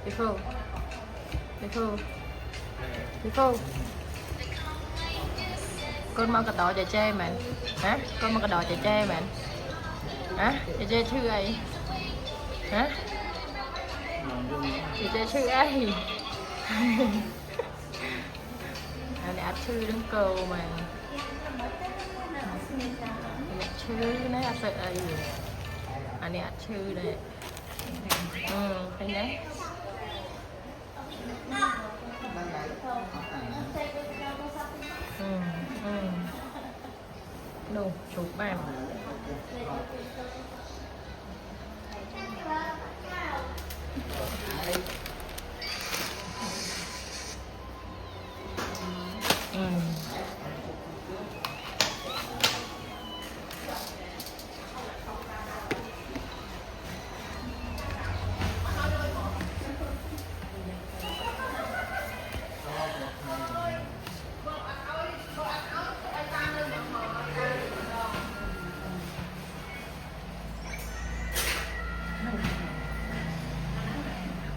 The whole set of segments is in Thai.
Before Before Before con mau cái đỏ chè chê mày hả con mau cái đỏ chè chê mày hả chè chêชื่อไอ้ฮะchè chêชื่อไอ้อันนี้อัดชื่อทั้งเกิลมาชื่อนะอัดเสร็จอะไรอยู่อันนี้อัดชื่อเลยเป็นไงดูถูกมาก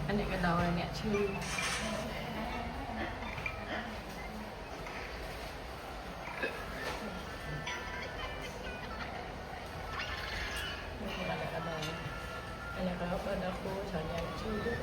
อันนี้ก็เราเนี่ยชื่ออันนี้ก็เราเปิดแล้วครูสอนอย่างชื่อด้วย